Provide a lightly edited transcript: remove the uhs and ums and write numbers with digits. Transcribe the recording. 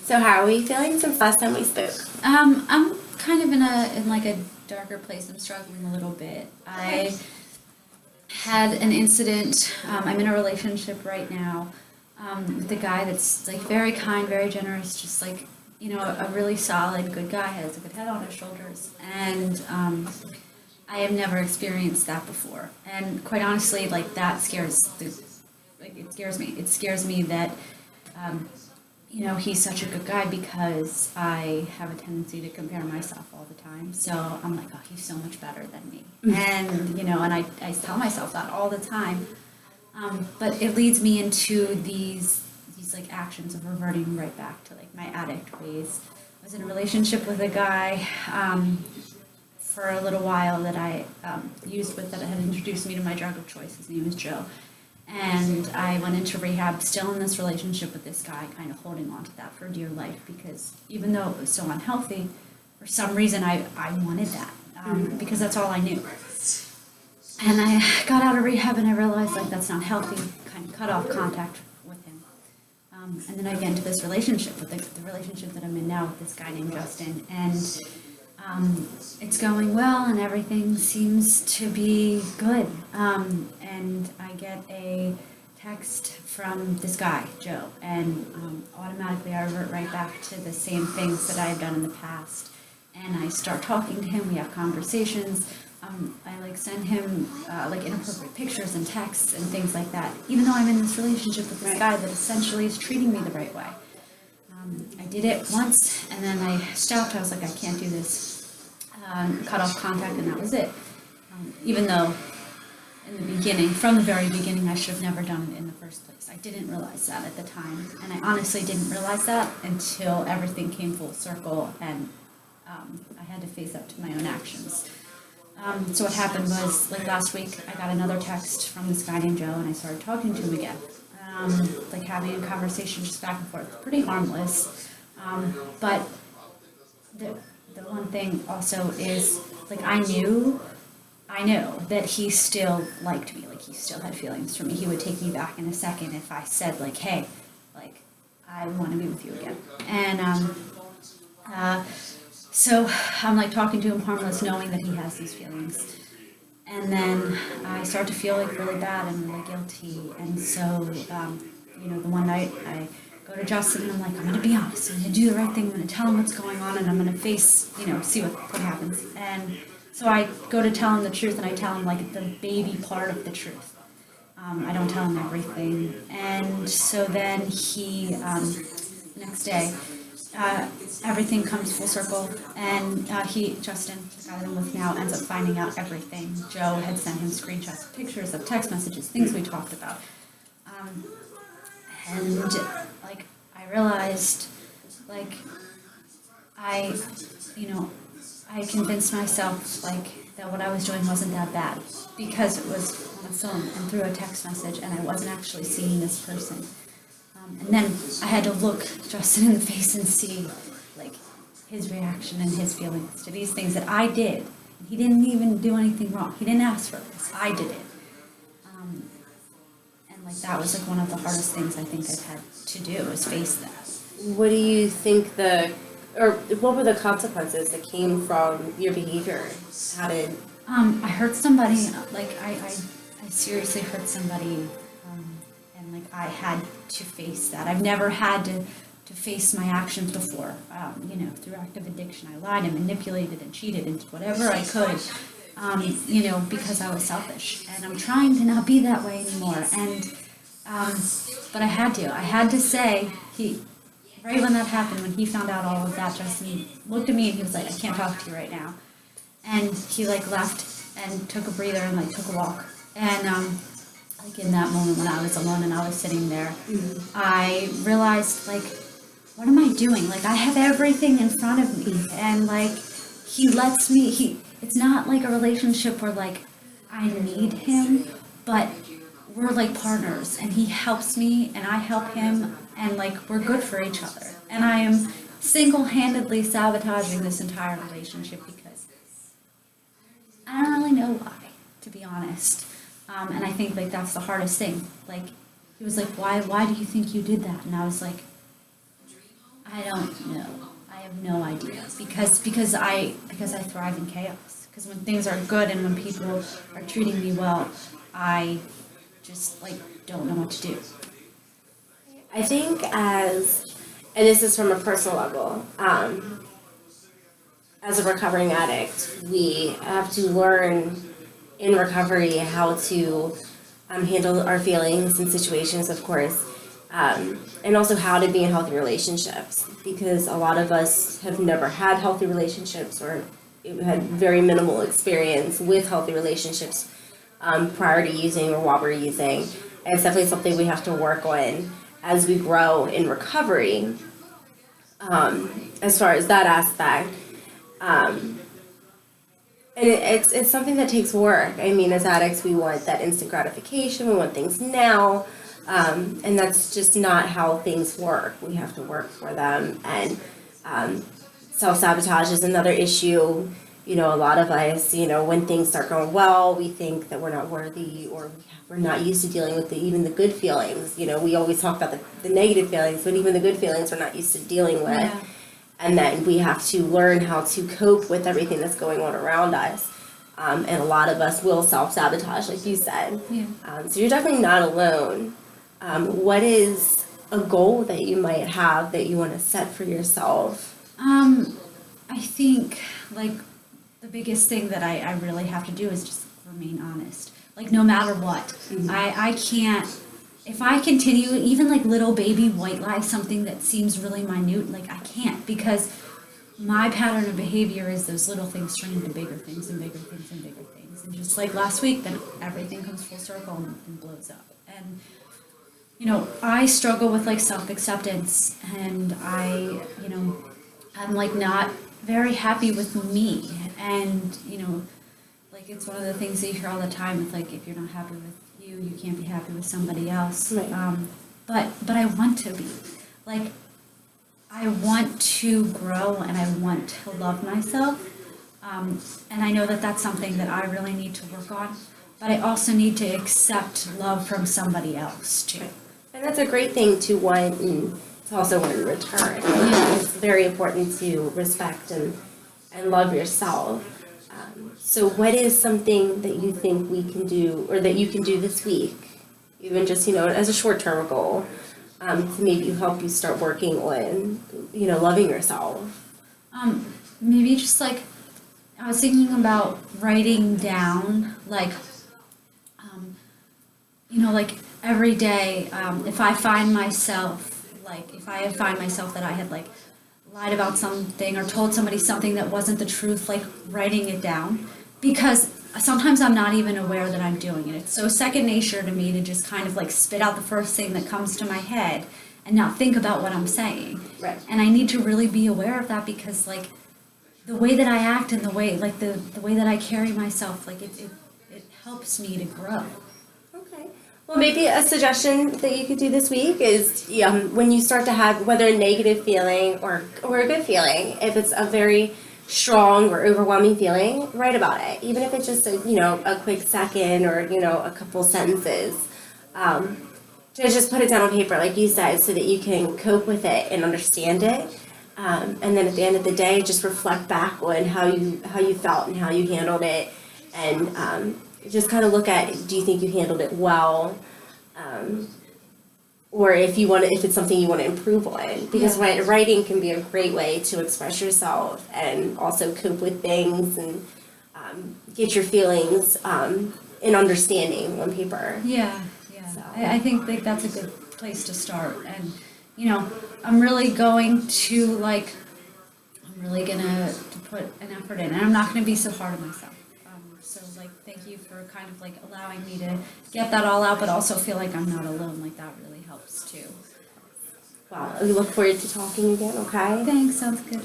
So how are you feeling since last time we spoke? I'm kind of in like a darker place. I'm struggling a little bit. I had an incident. I'm in a relationship right now with a guy that's like very kind, very generous, just like a really solid, good guy. Has a good head on his shoulders, and I have never experienced that before. And quite honestly, like that it scares me. It scares me that. Um, he's such a good guy because I have a tendency to compare myself all the time. So I'm like, oh, he's so much better than me. And I tell myself that all the time. But it leads me into these like actions of reverting right back to like my addict ways. I was in a relationship with a guy for a little while that I used with that had introduced me to my drug of choice. His name is Joe. And I went into rehab, still in this relationship with this guy, kind of holding on to that for dear life because even though it was so unhealthy, for some reason I wanted that because that's all I knew. And I got out of rehab and I realized like that's not healthy, kind of cut off contact with him. And then I get into this relationship with the relationship that I'm in now with this guy named Justin. And it's going well and everything seems to be good. And I get a text from this guy, Joe, and automatically I revert right back to the same things that I have done in the past. And I start talking to him, we have conversations. I like send him like inappropriate pictures and texts and things like that, even though I'm in this relationship with this guy that essentially is treating me the right way. I did it once and then I stopped. I was like, I can't do this. Cut off contact and that was it. Even though in the beginning, from the very beginning, I should have never done it in the first place. I didn't realize that at the time. And I honestly didn't realize that until everything came full circle and I had to face up to my own actions. So what happened was, like last week, I got another text from this guy named Joe and I started talking to him again. Like having a conversation just back and forth, pretty harmless. But the one thing also is, like I know that he still liked me, like he still had feelings for me. He would take me back in a second if I said like, hey, like I want to be with you again. And so I'm like talking to him harmless, knowing that he has these feelings. And then I start to feel like really bad and really guilty. And so, the one night I go to Justin and I'm like, I'm going to be honest. I'm going to do the right thing. I'm going to tell him what's going on and I'm going to face, see what happens. And so I go to tell him the truth and I tell him like the baby part of the truth. I don't tell him everything. And so then he, next day, everything comes full circle, and Justin, the guy that I'm with now, ends up finding out everything. Joe had sent him screenshots, pictures of text messages, things we talked about. And like, I realized, like, I convinced myself, like, that what I was doing wasn't that bad, because it was on a phone and through a text message, and I wasn't actually seeing this person. And then I had to look Justin in the face and see, like, his reaction and his feelings to these things that I did. He didn't even do anything wrong. He didn't ask for this. I did it. And, like, that was, like, one of the hardest things I think I've had to do is face that. What do you think what were the consequences that came from your behavior? How did... I hurt somebody, like, I seriously hurt somebody, and, like, I had to face that. I've never had to face my actions before, through active addiction. I lied and manipulated and cheated and whatever I could, because I was selfish. And I'm trying to not be that way anymore. And, but I had to say, right when that happened, when he found out all of that, Justin looked at me and he was like, I can't talk to you right now. And he, like, left and took a breather and, like, took a walk. And, like, in that moment when I was alone and I was sitting there, I realized, like, what am I doing? Like, I have everything in front of me. And, like, he lets me, it's not like a relationship where, like, I need him, but we're, like, partners. And he helps me and I help him. And, like, we're good for each other. And I am single-handedly sabotaging this entire relationship because I don't really know why, to be honest. And I think, like, that's the hardest thing. Like, he was like, why do you think you did that? And I was like, I I don't know. I have no idea because I thrive in chaos. Because when things are good and when people are treating me well, I just like don't know what to do. I think and this is from a personal level, as a recovering addict, we have to learn in recovery how to handle our feelings and situations, of course, and also how to be in healthy relationships, because a lot of us have never had healthy relationships or had very minimal experience with healthy relationships prior to using or while we're using. And it's definitely something we have to work on as we grow in recovery, as far as that aspect. And it's something that takes work. I mean, as addicts, we want that instant gratification. We want things now, and that's just not how things work. We have to work for them. And self-sabotage is another issue. You know, a lot of us, you know, when things start going well, we think that we're not worthy, or we're not used to dealing with even the good feelings. You know, we always talk about the negative feelings, but even the good feelings we're not used to dealing with. Yeah. And then we have to learn how to cope with everything that's going on around us. And a lot of us will self-sabotage, like you said. Yeah. So you're definitely not alone. What is a goal that you might have that you want to set for yourself? I think like the biggest thing that I really have to do is just remain honest. Like no matter what. Mm-hmm. I can't, if I continue even like little baby white lie something that seems really minute, like I can't, because my pattern of behavior is those little things turn into bigger things and bigger things and bigger things. And just like last week, then everything comes full circle and blows up. And you know, I struggle with like self-acceptance, and I'm like not very happy with me. And, you know, like it's one of the things that you hear all the time with like, if you're not happy with you, you can't be happy with somebody else. Right. But I want to be. Like, I want to grow and I want to love myself. And I know that that's something that I really need to work on. But I also need to accept love from somebody else too. And that's a great thing to want and to also want in return. Yeah. It's very important to respect and love yourself. So what is something that you think we can do, or that you can do this week, even just, you know, as a short-term goal, to maybe help you start working on, you know, loving yourself? Maybe just like, I was thinking about writing down, like, you know, like every day, if I find myself that I had like lied about something or told somebody something that wasn't the truth, like writing it down, because sometimes I'm not even aware that I'm doing it. It's so second nature to me to just kind of like spit out the first thing that comes to my head and not think about what I'm saying. Right. And I need to really be aware of that, because like the way that I act and the way like the way that I carry myself, like it helps me to grow. Okay. Well, maybe a suggestion that you could do this week is when you start to have whether a negative feeling or a good feeling, if it's a very strong or overwhelming feeling, write about it. Even if it's just a quick second or a couple sentences. To just put it down on paper, like you said, so that you can cope with it and understand it. And then at the end of the day, just reflect back on how you felt and how you handled it, and just kind of look at, do you think you handled it well, or if it's something you want to improve on, because writing can be a great way to express yourself and also cope with things and get your feelings in understanding on paper. Yeah. So. I think like that's a good place to start. And I'm really going to put an effort in, and I'm not gonna be so hard on myself. So like, thank you for kind of like allowing me to get that all out, but also feel like I'm not alone. Like that really helps too. Wow, we look forward to talking again, okay? Thanks, sounds good.